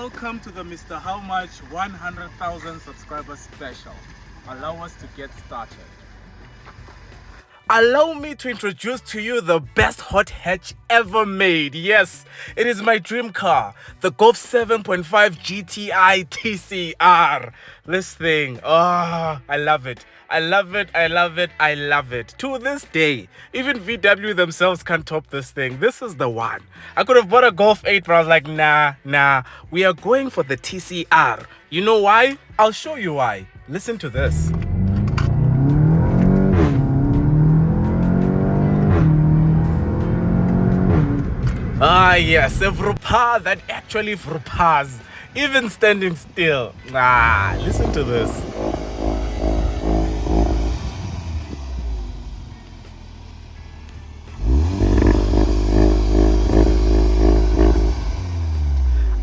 welcome to the Mr. How Much 100,000 subscribers special. Allow us to get started. Allow me to introduce to you the best hot hatch ever made. Yes, it is my dream car, the Golf 7.5 GTI TCR. This thing, I love it. I love it, I love it, I love it. To this day, even VW themselves can't top this thing. This is the one. I could have bought a Golf 8, but I was like, nah. We are going for the TCR. You know why? I'll show you why. Listen to this. Ah yes, a vropa that actually vropas, even standing still. Listen to this.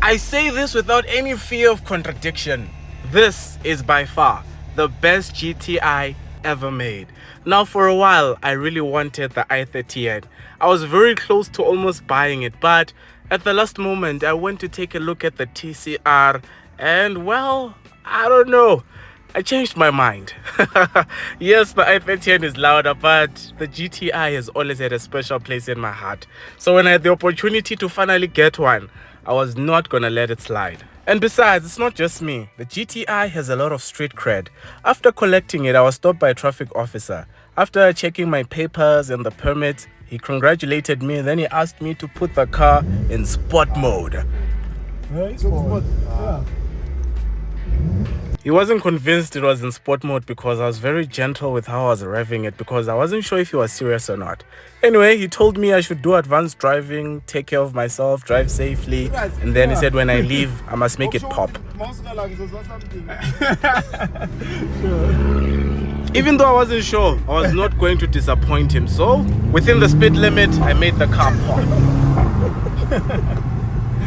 I say this without any fear of contradiction. This is by far the best GTI ever made. Now for a while, I really wanted the i30N. I was very close to almost buying it, but at the last moment, I went to take a look at the TCR and well, I don't know. I changed my mind. Yes, the i30N is louder, but the GTI has always had a special place in my heart. So when I had the opportunity to finally get one, I was not gonna let it slide. And besides, it's not just me. The GTI has a lot of street cred. After collecting it, I was stopped by a traffic officer. After checking my papers and the permit, he congratulated me and then he asked me to put the car in sport mode. He wasn't convinced it was in sport mode because I was very gentle with how I was revving it because I wasn't sure if he was serious or not. Anyway, he told me I should do advanced driving, take care of myself, drive safely, and then he said when I leave, I must make it pop. Even though I wasn't sure, I was not going to disappoint him. So, within the speed limit, I made the car pop.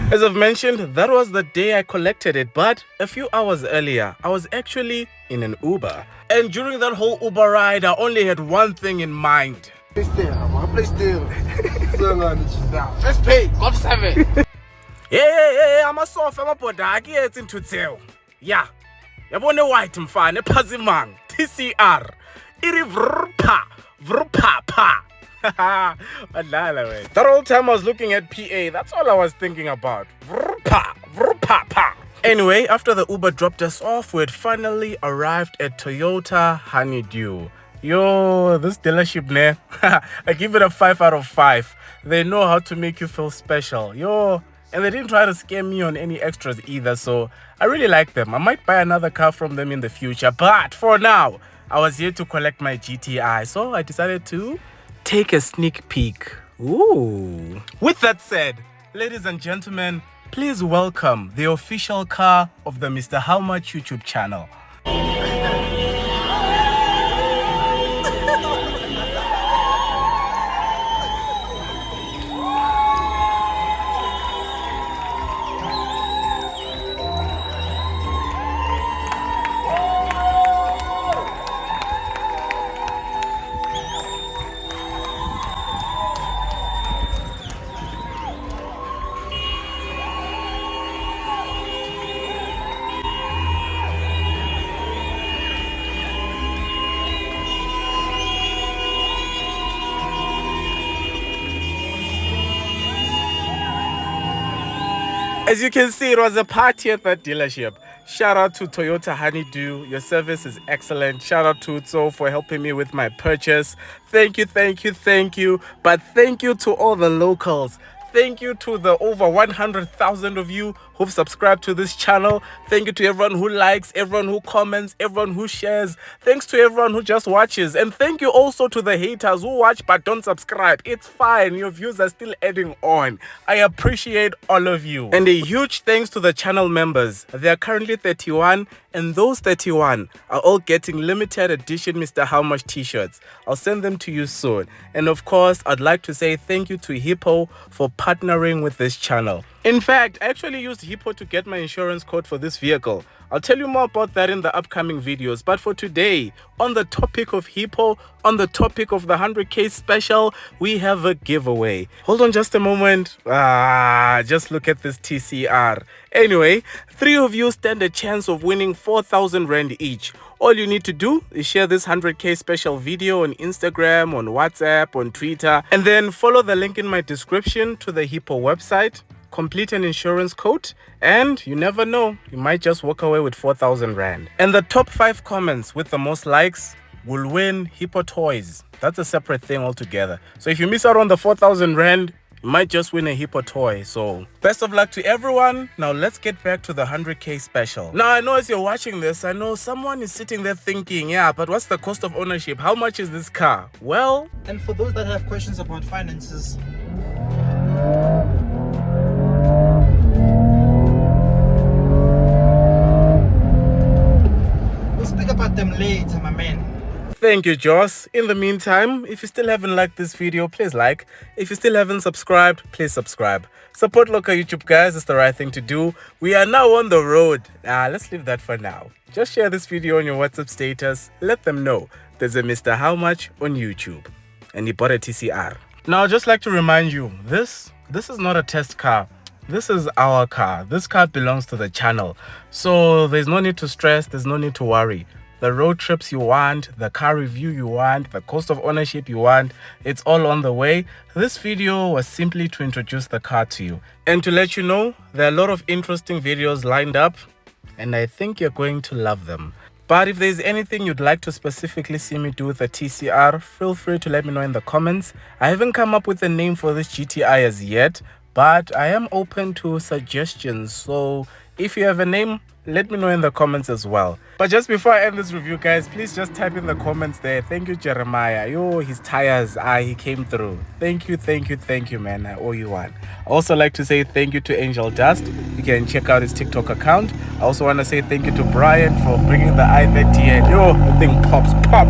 As I've mentioned, that was the day I collected it, but a few hours earlier, I was actually in an Uber. And during that whole Uber ride, I only had one thing in mind. Play still. Let's pay. Golf 7. Yeah, I'm a soft, I'm a podaki, it's into tail. Yeah. Yabone white mfane, pazimang, TCR. Iri vrpa pa. That whole time I was looking at PA, that's all I was thinking about. Anyway, after the Uber dropped us off, we had finally arrived at Toyota Honeydew. Yo, this dealership, ne? I give it a 5 out of 5. They know how to make you feel special. Yo, and they didn't try to scare me on any extras either, so I really like them. I might buy another car from them in the future, but for now, I was here to collect my GTI, so I decided to take a sneak peek. Ooh. With that said, ladies and gentlemen, please welcome the official car of the Mr. How Much YouTube channel. As you can see, it was a party at that dealership. Shout out to Toyota Honeydew. Your service is excellent. Shout out to Utso for helping me with my purchase. Thank you. But thank you to all the locals. Thank you to the over 100,000 of you who've subscribed to this channel. Thank you to everyone who likes, everyone who comments, everyone who shares. Thanks to everyone who just watches. And thank you also to the haters who watch but don't subscribe. It's fine. Your views are still adding on. I appreciate all of you. And a huge thanks to the channel members. There are currently 31, and those 31 are all getting limited edition Mr. How Much t-shirts. I'll send them to you soon. And of course, I'd like to say thank you to Hippo for partnering with this channel. In fact, I actually used Hippo to get my insurance code for this vehicle. I'll tell you more about that in the upcoming videos. But for today, on the topic of Hippo, on the topic of the 100K special, we have a giveaway. Hold on just a moment. Just look at this TCR. Anyway, 3 of you stand a chance of winning 4,000 Rand each. All you need to do is share this 100K special video on Instagram, on WhatsApp, on Twitter, and then follow the link in my description to the Hippo website. Complete an insurance code, and you never know, you might just walk away with 4,000 Rand. And the top 5 comments with the most likes will win Hippo toys. That's a separate thing altogether. So if you miss out on the 4,000 Rand, you might just win a Hippo toy. So best of luck to everyone. Now let's get back to the 100K special. Now I know as you're watching this, I know someone is sitting there thinking, yeah, but what's the cost of ownership? How much is this car? Well, and for those that have questions about finances, we'll speak about them later, my man. Thank you, Joss. In the meantime, if you still haven't liked this video, please like. If you still haven't subscribed, please subscribe. Support local YouTube, guys. It's the right thing to do. We are now on the road. Let's leave that for now. Just share this video on your WhatsApp status. Let them know there's a Mr. How Much on YouTube. And he bought a TCR. Now, I'd just like to remind you, this is not a test car. This is our car. This car belongs to the channel. So there's no need to stress. There's no need to worry. The road trips you want, the car review you want, the cost of ownership you want, it's all on the way. This video was simply to introduce the car to you and to let you know there are a lot of interesting videos lined up, and I think you're going to love them. But if there's anything you'd like to specifically see me do with the TCR, feel free to let me know in the comments. I haven't come up with a name for this GTI as yet, but I am open to suggestions. So if you have a name, let me know in the comments as well. But just before I end this review, guys, please just type in the comments there. Thank you, Jeremiah. Yo, his tires, he came through. Thank you, man. I owe you one. I also like to say thank you to Angel Dust. You can check out his TikTok account. I also want to say thank you to Brian for bringing the i30 in. Yo, the thing pops, pop.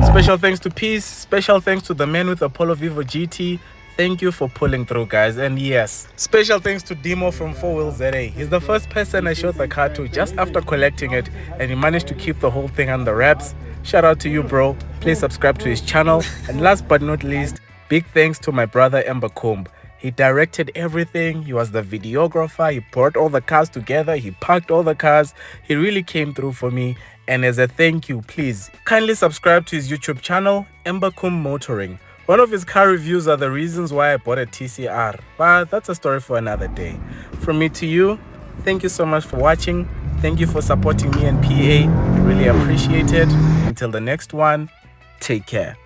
Special thanks to Peace. Special thanks to the man with Apollo Vivo GT. Thank you for pulling through, guys. And yes, special thanks to Demo from 4 Wheels ZA. He's the first person I showed the car to just after collecting it, and he managed to keep the whole thing under wraps. Shout out to you, bro. Please subscribe to his channel. And last but not least, big thanks to my brother Ember Combe. He directed everything. He was the videographer. He brought all the cars together. He parked all the cars. He really came through for me. And as a thank you, please kindly subscribe to his YouTube channel, Ember Combe Motoring. One of his car reviews are the reasons why I bought a TCR, but that's a story for another day. From me to you, thank you so much for watching. Thank you for supporting me and PA. I really appreciate it. Until the next one, take care.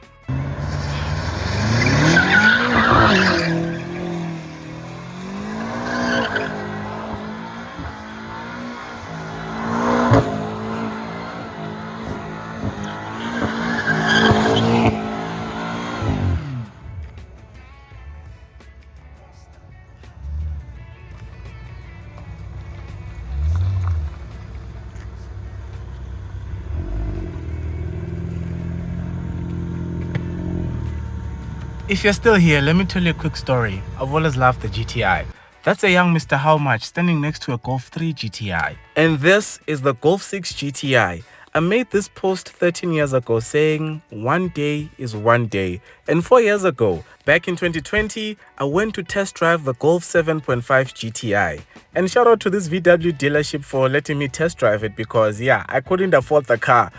If you're still here, let me tell you a quick story. I've always loved the GTI. That's a young Mr. How Much standing next to a Golf 3 GTI. And this is the Golf 6 GTI. I made this post 13 years ago saying one day is one day. And 4 years ago, back in 2020, I went to test drive the Golf 7.5 GTI. And shout out to this VW dealership for letting me test drive it because, yeah, I couldn't afford the car.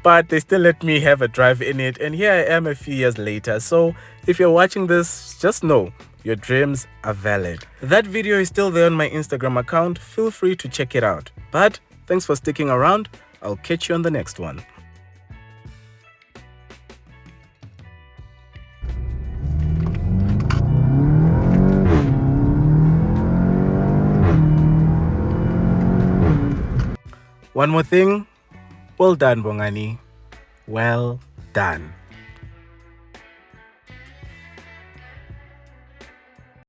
But they still let me have a drive in it. And here I am a few years later. So if you're watching this, just know your dreams are valid. That video is still there on my Instagram account. Feel free to check it out. But thanks for sticking around. I'll catch you on the next one. One more thing. Well done, Bongani. Well done.